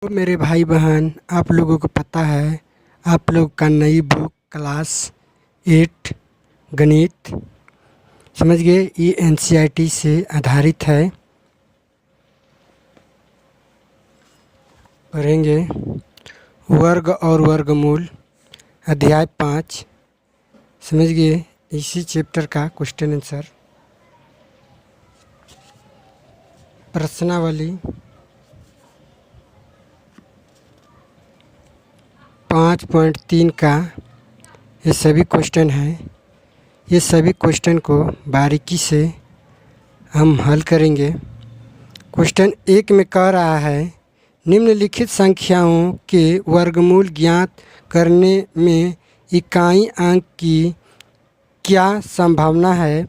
तो मेरे भाई बहन, आप लोगों को पता है आप लोग का नई बुक क्लास 8 गणित समझ गए। ये एनसीईआरटी से आधारित है। पढ़ेंगे वर्ग और वर्गमूल अध्याय 5। समझ गए। इसी चैप्टर का क्वेश्चन आंसर प्रश्नावली 5.3 का ये सभी क्वेश्चन हैं। ये सभी क्वेश्चन को बारीकी से हम हल करेंगे। क्वेश्चन 1 में कह रहा है निम्नलिखित संख्याओं के वर्गमूल ज्ञात करने में इकाई अंक की क्या संभावना है।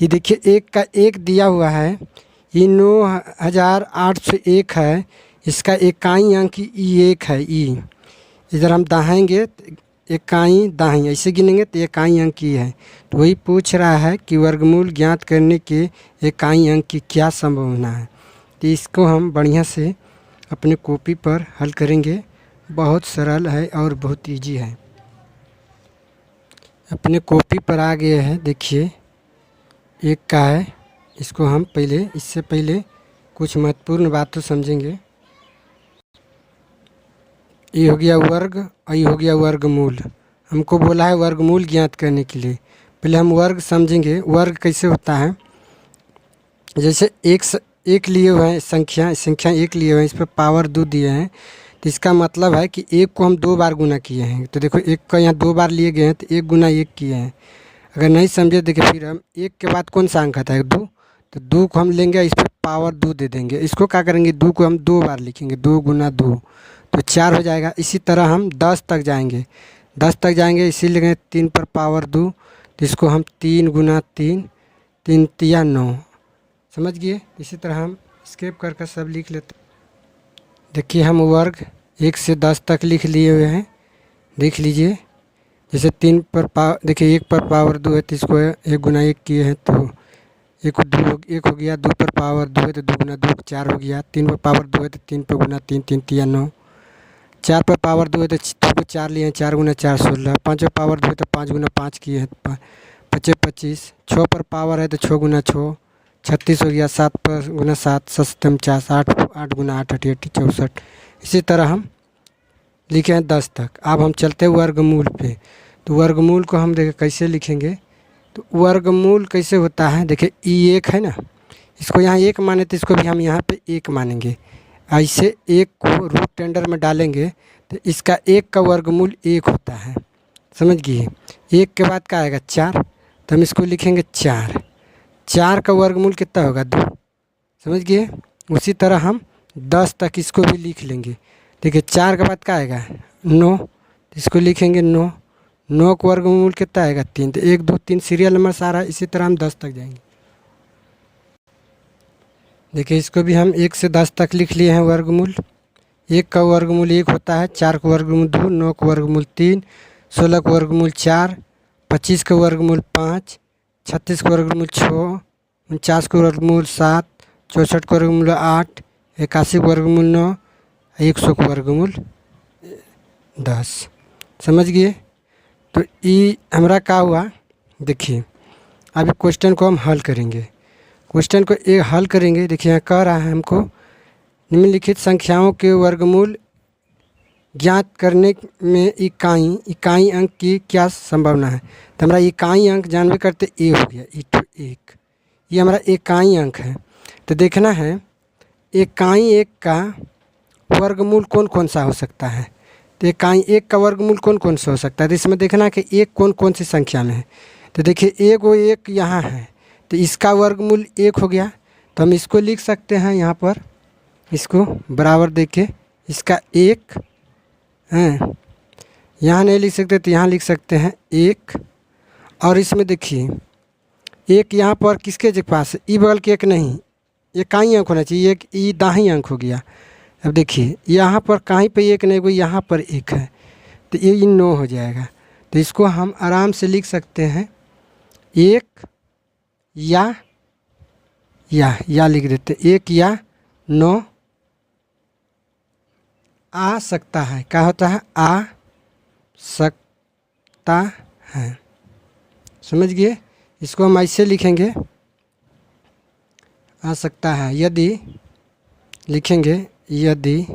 ये देखिए 1 का 1 दिया हुआ है, ये 9801 है। इसका इकाई अंक ई 1 है। ई इधर हम दाहेंगे इकाई दाएं ऐसे गिनेंगे तो इकाई अंक की है। तो वही पूछ रहा है कि वर्गमूल ज्ञात करने के इकाई अंक की क्या संभावना है। तो इसको हम बढ़िया से अपने कॉपी पर हल करेंगे। बहुत सरल है और बहुत इजी है। अपने कॉपी पर आ गए हैं। देखिए 1 का है। इसको हम इससे पहले कुछ महत्वपूर्ण बातें समझेंगे। ये हो गया वर्ग और ये हो गया वर्गमूल। हमको बोला है वर्गमूल ज्ञात करने के लिए। पहले हम वर्ग समझेंगे। वर्ग कैसे होता है, जैसे एक लिए हुए हैं संख्या 1 लिए हुए हैं, इस पर पावर 2 दिए हैं। तो इसका मतलब है कि 1 को हम 2 बार गुना किए हैं। तो देखो 1 का यहाँ 2 बार लिए गए हैं तो 1 गुना 1 किए हैं। अगर नहीं समझे देखिए फिर हम 1 के बाद कौन सा अंक आता है 2, तो 2 को हम लेंगे, इस पर पावर 2 दे देंगे। इसको क्या करेंगे 2 को हम 2 बार लिखेंगे, 2 गुना 2 तो 4 हो जाएगा। इसी तरह हम 10 तक जाएंगे, 10 तक जाएंगे इसीलिए 3 पर पावर 2, तो इसको हम 3 गुना 3, 3 तिया 9। समझ गए। इसी तरह हम स्केप कर सब लिख लेते। देखिए हम वर्ग 1 से 10 तक लिख लिए हुए हैं। देख लीजिए जैसे 3 पर देखिए 1 पर पावर 2 है तो इसको 1 गुना 1 किए हैं तो 1 हो गया। 2 पर पावर 2 है तो 2 गुना 2 4 हो गया। 3 पर पावर 2 है तो 3 पर गुना 3, 3 तिया 9। 4 पर पावर 2 है तो 2 को 4 लिए हैं, 4 गुना 4 16। 5 पर पावर 2 है तो 5 गुना 5 किए हैं, 5 25। 6 पर पावर है तो 6 गुना 6 36 हो गया। 7 पर गुना 7 7 50। 8 गुना 8 88 64। इसी तरह हम लिखे हैं 10 तक। अब हम चलते हैं वर्गमूल पे। तो वर्गमूल को हम देखें कैसे लिखेंगे। तो वर्गमूल कैसे होता है, देखिए ई 1 है ना, इसको यहाँ 1 माने तो इसको भी हम यहाँ पे 1 मानेंगे। ऐसे 1 को रूट टेंडर में डालेंगे तो इसका 1 का वर्गमूल 1 होता है। समझ गए। 1 के बाद क्या आएगा 4, तो हम इसको लिखेंगे 4। 4 का वर्गमूल कितना होगा 2। समझ गए। उसी तरह हम 10 तक इसको भी लिख लेंगे। देखिए 4 के बाद क्या आएगा 9, तो इसको लिखेंगे 9। 9 का वर्गमूल कितना आएगा 3, तो 1 2 3 सीरियल नंबर सारा। इसी तरह हम 10 तक जाएंगे। देखिए इसको भी हम 1 से 10 तक लिख लिए हैं वर्गमूल। 1 का वर्गमूल 1 होता है, 4 का वर्गमूल 2, 9 का वर्गमूल 3, 16 का वर्गमूल 4, 25 का वर्गमूल 5, 36 का वर्गमूल 6, 49 का वर्गमूल 7, 64 का वर्गमूल 8, 81 का वर्गमूल 9, 100 का वर्गमूल 10। समझ गए। तो ये हमारा क्या हुआ। देखिए अभी क्वेश्चन को हम हल करेंगे। क्वेश्चन को एक हल करेंगे। देखिए यहाँ कह रहा है हमको निम्नलिखित संख्याओं के वर्गमूल ज्ञात करने में इकाई अंक की क्या संभावना है। तो हमारा इकाई अंक जानवे करते ए हो गया, ई टू 1। ये हमारा इकाई अंक है। तो देखना है इकाई 1 का वर्गमूल कौन कौन सा हो सकता है। तो इकाई 1 का वर्गमूल कौन कौन सा हो सकता है। तो इसमें देखना है कि 1 कौन कौन सी संख्या में है। तो देखिए 1 यहाँ है तो इसका वर्गमूल 1 हो गया। तो हम इसको लिख सकते हैं यहाँ पर, इसको बराबर देके इसका 1 है। यहाँ नहीं लिख सकते तो यहाँ लिख सकते हैं 1। और इसमें देखिए 1 यहाँ पर किसके पास है, ई बगल के 1 नहीं, इकाई अंक होना चाहिए। एक ई दाहिनी अंक हो गया। अब देखिए यहाँ पर कहीं पे 1 नहीं, कोई यहाँ पर 1 है तो ये 9 हो जाएगा। तो इसको हम आराम से लिख सकते हैं 1 या लिख देते 1 या 9 आ सकता है, क्या होता है, आ सकता है। समझ गए? इसको हम ऐसे लिखेंगे, आ सकता है। यदि लिखेंगे, यदि,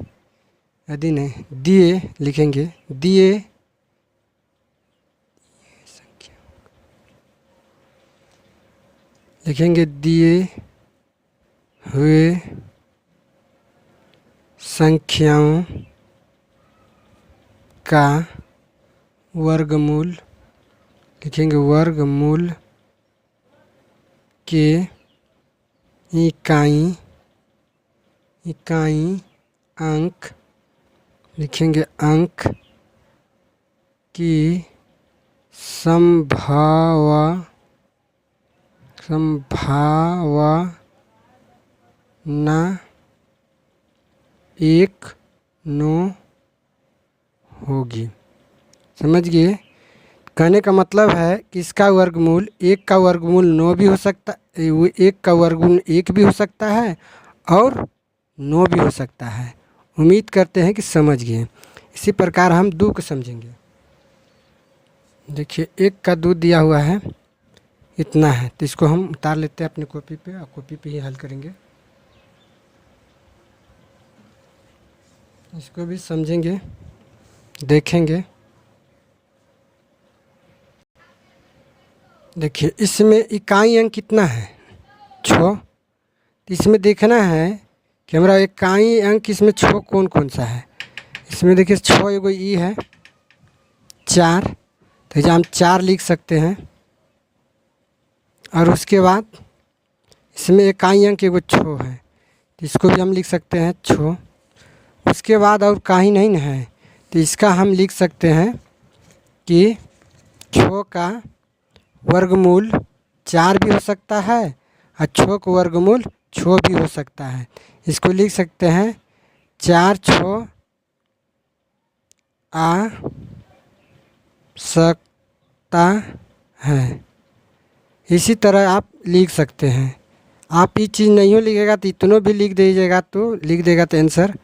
यदि नहीं, दिए लिखेंगे, दिए लिखेंगे, दिए हुए संख्याओं का वर्गमूल लिखेंगे, वर्गमूल के इकाई अंक लिखेंगे, अंक की संभावना 1/9 होगी। समझ गए? कहने का मतलब है कि इसका वर्गमूल 1 का वर्गमूल 9 भी हो सकता, 1 का वर्गमूल 1 भी हो सकता है और 9 भी हो सकता है। उम्मीद करते हैं कि समझ गए। इसी प्रकार हम 2 को समझेंगे। देखिए 1 का 2 दिया हुआ है, इतना है, तो इसको हम उतार लेते हैं अपनी कॉपी पे और कॉपी पे ही हल करेंगे। इसको भी समझेंगे, देखेंगे। देखिए इसमें इकाई अंक कितना है, 6। तो इसमें देखना है कि हमारा इकाई अंक इसमें 6 कौन कौन सा है। इसमें देखिए 6 एगो ई है, 4, तो जहाँ हम 4 लिख सकते हैं। और उसके बाद इसमें इकाई अंक एगो 6 है, तो इसको भी हम लिख सकते हैं 6। उसके बाद और कहीं नहीं न है, तो इसका हम लिख सकते हैं कि 6 का वर्गमूल 4 भी हो सकता है और 6 का वर्गमूल 6 भी हो सकता है। इसको लिख सकते हैं 4 6 आ सकता है। इसी तरह आप लिख सकते हैं। आप ये चीज़ नहीं हो लिखेगा तो इतनों भी लिख दीजिएगा, तो लिख देगा तो आंसर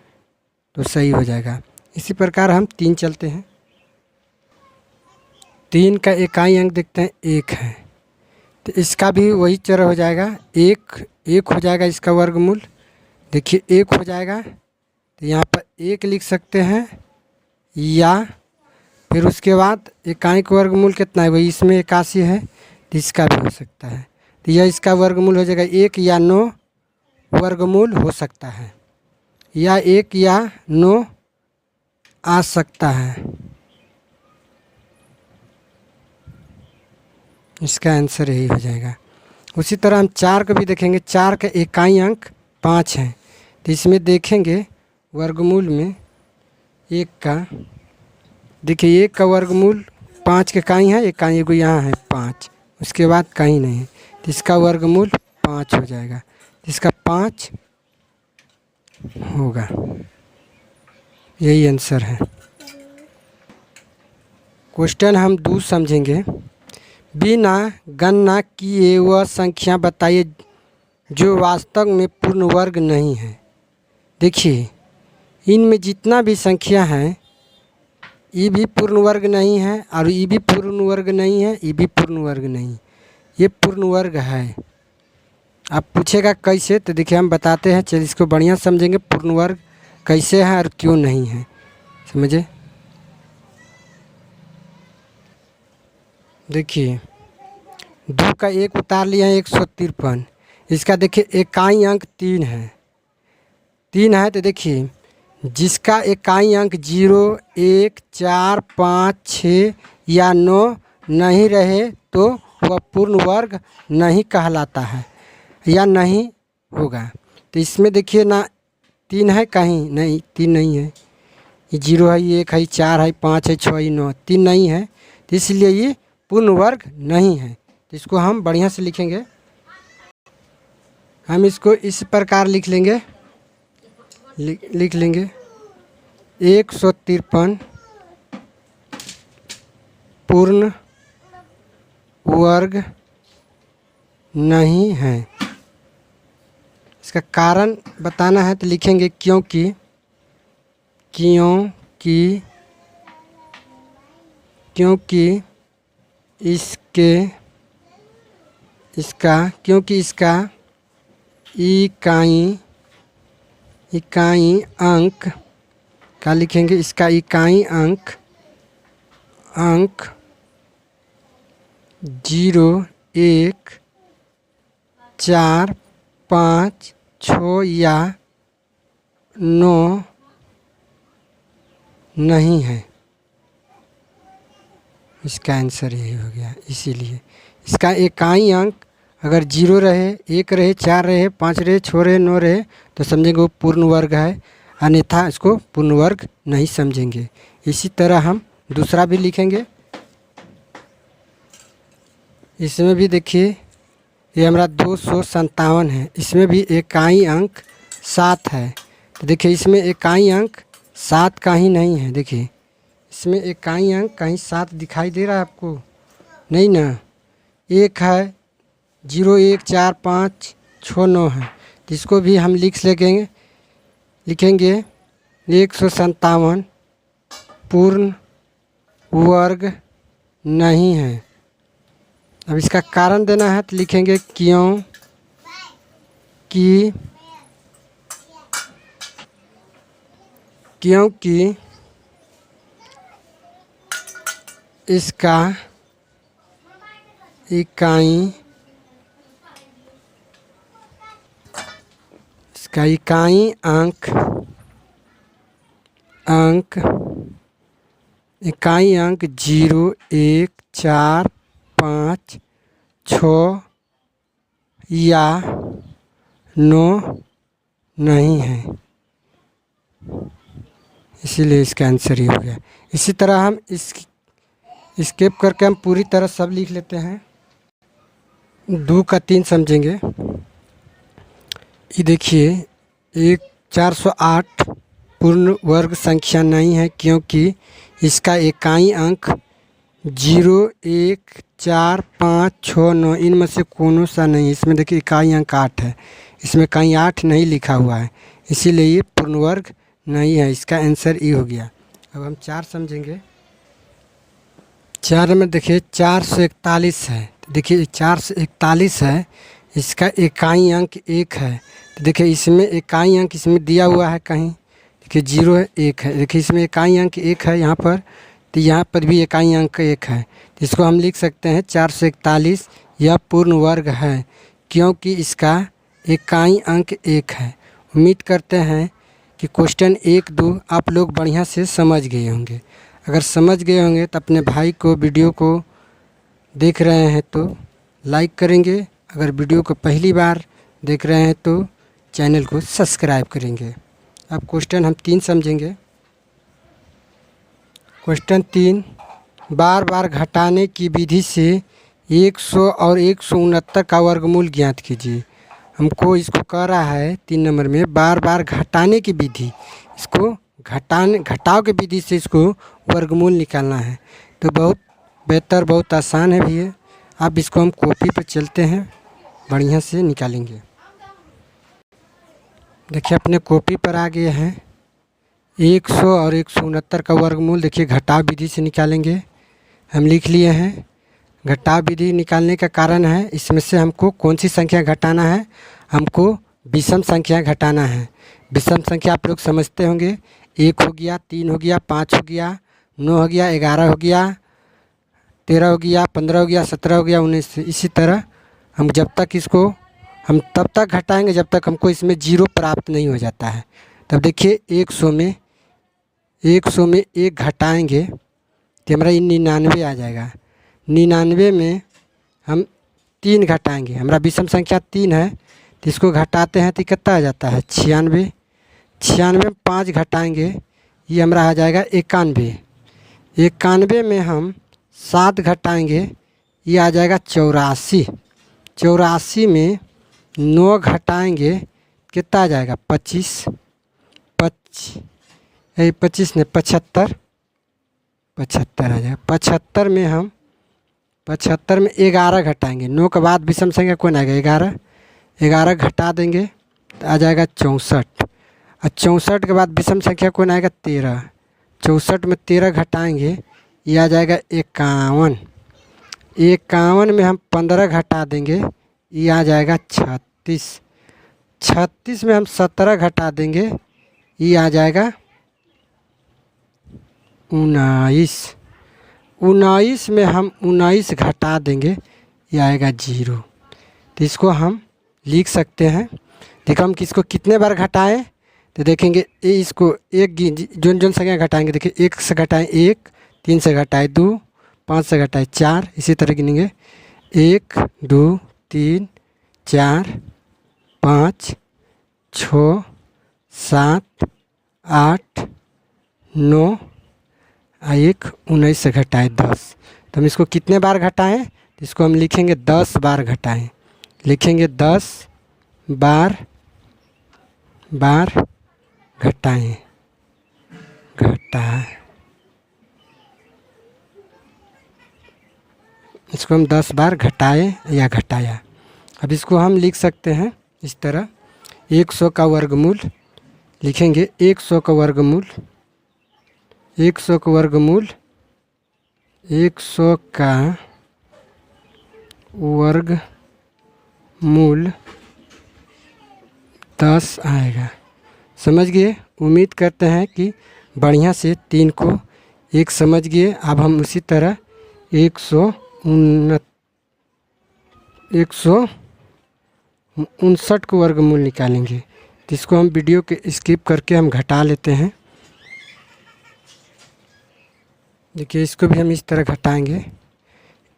तो सही हो जाएगा। इसी प्रकार हम 3 चलते हैं। 3 का इकाई अंक देखते हैं 1 है, तो इसका भी वही चर हो जाएगा, 1 हो जाएगा इसका वर्गमूल। देखिए 1 हो जाएगा, तो यहाँ पर 1 लिख सकते हैं, या फिर उसके बाद इकाई का वर्गमूल कितना है, वही इसमें 81 है, तो इसका भी हो सकता है। तो यह इसका वर्गमूल हो जाएगा 1 या 9 वर्गमूल हो सकता है, या 1 या 9 आ सकता है। इसका आंसर यही हो जाएगा। उसी तरह हम 4 को भी देखेंगे। 4 का इकाई अंक 5 है, तो इसमें देखेंगे वर्गमूल में 1 का, देखिए 1 का वर्गमूल 5 के इकाई है, इकाई एगो यहाँ है 5, उसके बाद कहीं नहीं है, तो इसका वर्गमूल 5 हो जाएगा। इसका 5 होगा, यही आंसर है। क्वेश्चन हम 2 समझेंगे। बिना गणना किए वह संख्या बताइए जो वास्तव में पूर्ण वर्ग नहीं है। देखिए इनमें जितना भी संख्या है, ये भी पूर्ण वर्ग नहीं है और ये भी पूर्ण वर्ग नहीं है, ये भी पूर्ण वर्ग नहीं, ये पूर्ण वर्ग है। आप पूछेगा कैसे, तो देखिए हम बताते हैं। चलिए इसको बढ़िया समझेंगे, पूर्ण वर्ग कैसे है और क्यों नहीं है, समझे। देखिए 2 का 1 उतार लिया है, 153। इसका देखिए इकाई अंक 3 है, 3 है, तो देखिए जिसका इकाई अंक 0 1 4 5 6 या 9 नहीं रहे तो वह पूर्ण वर्ग नहीं कहलाता है या नहीं होगा। तो इसमें देखिए ना 3 है, कहीं नहीं 3 नहीं है, ये 0 है, ये 1 है, 4 है, 5 है, 6 है, 9, 3 नहीं है, तो इसलिए ये पूर्ण वर्ग नहीं है। तो इसको हम बढ़िया से लिखेंगे। हम इसको इस प्रकार लिख लेंगे, लिख लेंगे 153 पूर्ण वर्ग नहीं है। इसका कारण बताना है तो लिखेंगे क्योंकि क्योंकि इसका इकाई अंक क्या लिखेंगे, इसका इकाई अंक 0, 1, 4, 5, 6 या 9 नहीं है। इसका आंसर यही हो गया। इसीलिए इसका इकाई अंक अगर 0 रहे, 1 रहे, 4 रहे, 5 रहे, 6 रहे, 9 रहे तो समझेंगे वो पूर्ण वर्ग है, अन्यथा इसको पूर्ण वर्ग नहीं समझेंगे। इसी तरह हम दूसरा भी लिखेंगे। इसमें भी देखिए ये हमारा 257 है, इसमें भी इकाई अंक 7 है। तो देखिए इसमें इकाई अंक 7 का ही नहीं है। देखिए इसमें इकाई अंक कहीं 7 दिखाई दे रहा है आपको? नहीं ना, एक है, 0, 1, 4, 5, 6, 9 है। तो इसको भी हम लिखेंगे 157 पूर्ण वर्ग नहीं है। अब इसका कारण देना है तो लिखेंगे क्योंकि इसका इकाई अंक 0, 1, 4, 5, 6 या 9 नहीं है। इसीलिए इसका आंसर ही हो गया। इसी तरह हम स्किप करके हम पूरी तरह सब लिख लेते हैं। 2 का 3 समझेंगे। ये देखिए 408 पूर्ण वर्ग संख्या नहीं है क्योंकि इसका इकाई अंक 0, 1, 4, 5, 6, 9 इनमें से कौन सा नहीं। इसमें देखिए इकाई अंक 8 है, इसमें कहीं 8 नहीं लिखा हुआ है, इसीलिए ये पूर्ण वर्ग नहीं है। इसका आंसर ई हो गया। अब हम 4 समझेंगे। 4 में देखिए 441 है। देखिए 441 है, इसका इकाई अंक 1 है। तो देखिए इसमें इकाई अंक इसमें दिया हुआ है कहीं, देखिए 0 है, 1 है। देखिए इसमें इकाई अंक 1 है यहाँ पर, तो यहाँ पर भी इकाई अंक 1 है। तो इसको हम लिख सकते हैं 441 यह पूर्ण वर्ग है क्योंकि इसका इकाई अंक 1 है। उम्मीद करते हैं कि क्वेश्चन 1, 2 आप लोग बढ़िया से समझ गए होंगे। अगर समझ गए होंगे तो अपने भाई को वीडियो को देख रहे हैं तो लाइक करेंगे, अगर वीडियो को पहली बार देख रहे हैं तो चैनल को सब्सक्राइब करेंगे। अब क्वेश्चन हम 3 समझेंगे। क्वेश्चन 3, बार बार घटाने की विधि से 100 और 169 का वर्गमूल ज्ञात कीजिए। हमको इसको कह रहा है 3 नंबर में बार बार घटाने की विधि, इसको घटाव की विधि से इसको वर्गमूल निकालना है। तो बहुत बेहतर, बहुत आसान है भैया। अब इसको हम कॉपी पर चलते हैं, बढ़िया से निकालेंगे। देखिए अपने कॉपी पर आ गए हैं 100 और 169 का वर्गमूल। देखिए घटाव विधि से निकालेंगे, हम लिख लिए हैं। घटाव विधि निकालने का कारण है इसमें से हमको कौन सी संख्या घटाना है, हमको विषम संख्या घटाना है। विषम संख्या आप लोग समझते होंगे, 1 हो गया, 3 हो गया, 5 हो गया, 9 हो गया, 11 हो गया, 13 हो गया, 15 हो गया, 17 हो गया, 19। इसी तरह हम जब तक इसको हम तब तक घटाएंगे जब तक हमको इसमें 0 प्राप्त नहीं हो जाता है। तब देखिए 100 में 1 घटाएंगे तो हमारा 99 आ जाएगा। 99 में हम 3 घटाएंगे, हमारा विषम संख्या 3 है तो इसको घटाते हैं तो कितना आ जाता है 96। 96 में 5 घटाएंगे, ये हमारा आ जाएगा 91। 91 में हम 7 घटाएंगे, ये आ जाएगा 84। 84 में 9 घटाएंगे कितना आ जाएगा 25। 25 ने 75 आ जाएगा। 75 में हम 11 घटाएंगे, 9 के बाद विषम संख्या कौन आएगा 11 घटा देंगे तो आ जाएगा 64। और 64 के बाद विषम संख्या कौन आएगा 13। 64 में 13 घटाएंगे, ये आ जाएगा 51। 51 में हम 15 घटा देंगे, ये आ जाएगा 36। 36 में हम 17 घटा देंगे, ये आ जाएगा 19। 19 में हम 19 घटा देंगे, ये आएगा 0। तो इसको हम लिख सकते हैं। देखो हम किसको कितने बार घटाएं, तो देखेंगे ये इसको एक जोन जोन संख्या घटाएंगे। देखिए 1 से घटाएं 1, 3 से घटाएं 2, 5 से घटाएं 4, इसी तरह गिनेंगे 1 2 3 4 5 6 7 8 9 1 19 से घटाएं 10। तो हम इसको कितने बार घटाएं, तो इसको हम लिखेंगे 10 बार घटाएं। लिखेंगे 10 बार घटाएं। इसको हम 10 बार घटाएं या घटाया। अब इसको हम लिख सकते हैं इस तरह, 100 का वर्गमूल लिखेंगे। 100 का वर्गमूल 100 का वर्गमूल 100 का वर्गमूल 10 आएगा। समझ गए? उम्मीद करते हैं कि बढ़िया से 3 को एक समझ गए। अब हम उसी तरह 159 को वर्गमूल निकालेंगे। तो इसको हम वीडियो के स्किप करके हम घटा लेते हैं। देखिए इसको भी हम इस तरह घटाएंगे।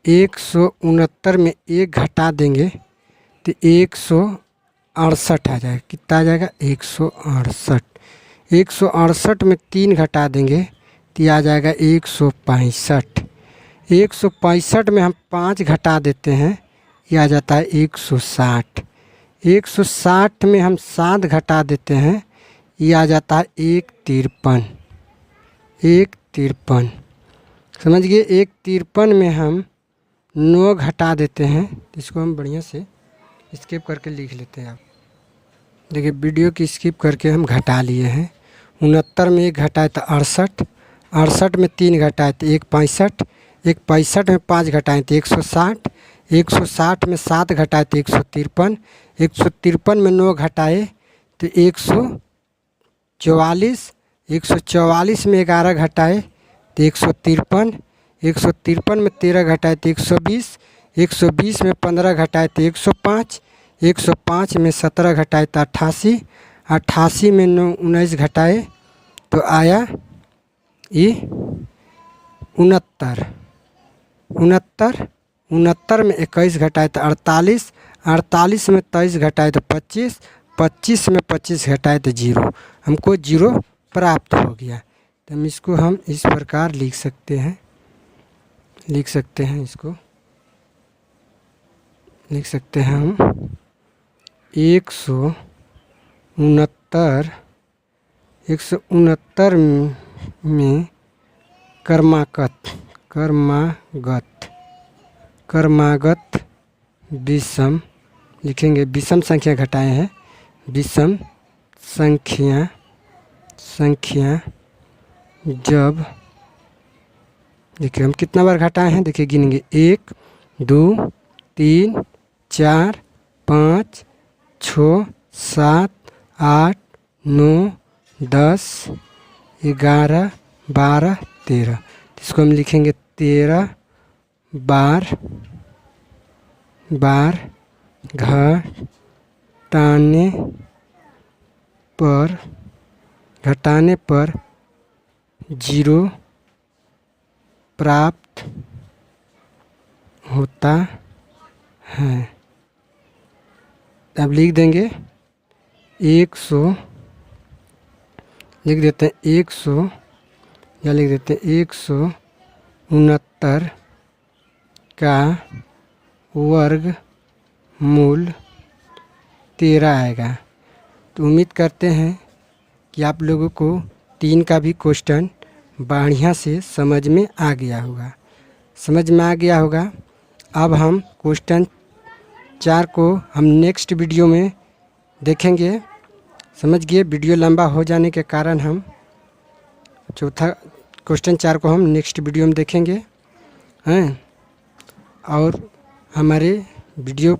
169 में 1 घटा देंगे तो 168 आ जाएगा। कितना आ जाएगा 168। 168 में 3 घटा देंगे तो आ जाएगा 165। 165 में हम 5 घटा देते हैं, ये आ जाता है 160। 160 में हम 7 घटा देते हैं, ये आ जाता है 153। 153 समझ गए? 153 में हम 9 घटा देते हैं। इसको हम बढ़िया से स्किप करके लिख लेते हैं। आप देखिए वीडियो की स्किप करके हम घटा लिए हैं। 69 में 1 घटाए तो 68। 68 में 3 घटाए तो 165। 165 में 5 घटाए तो 160। 160 में 7 घटाए तो 153। 153 में 9 घटाए तो 144। 144 में 11 घटाए तो 153। 153 में 13 घटाए तो 120। 120 में 15 घटाए तो 105। 105 में 17 घटाए तो 88। 88 में 19 घटाए तो आया ये 69। 69 में 21 घटाए तो 48। 48 में 23 घटाए तो 25। 25 में 25 घटाए तो 0। हमको 0 प्राप्त हो गया। तो हम इसको हम इस प्रकार लिख सकते हैं। इसको लिख सकते हैं हम 169 में क्रमागत विषम लिखेंगे। विषम संख्या घटाए हैं। विषम संख्या जब देखिए हम कितना बार घटाए हैं, देखिए गिनेंगे 1 2 3 4 5 6 7 8 9 10 11 12 13। इसको हम लिखेंगे 13 बार घटाने पर 0 प्राप्त होता है। अब लिख देंगे 100 लिख देते हैं 100 या लिख देते हैं 169 का वर्गमूल 13 आएगा। तो उम्मीद करते हैं कि आप लोगों को 3 का भी क्वेश्चन बढ़िया से समझ में आ गया होगा। अब हम क्वेश्चन 4 को हम नेक्स्ट वीडियो में देखेंगे। समझ गए। वीडियो लंबा हो जाने के कारण हम चौथा क्वेश्चन 4 को हम नेक्स्ट वीडियो में देखेंगे हैं। और हमारे वीडियो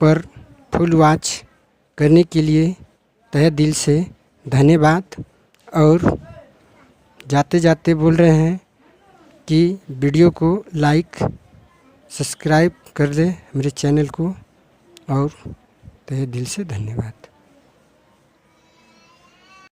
पर फुल वॉच करने के लिए तहे दिल से धन्यवाद। और जाते जाते बोल रहे हैं कि वीडियो को लाइक सब्सक्राइब कर दें हमारे चैनल को। और तहे दिल से धन्यवाद।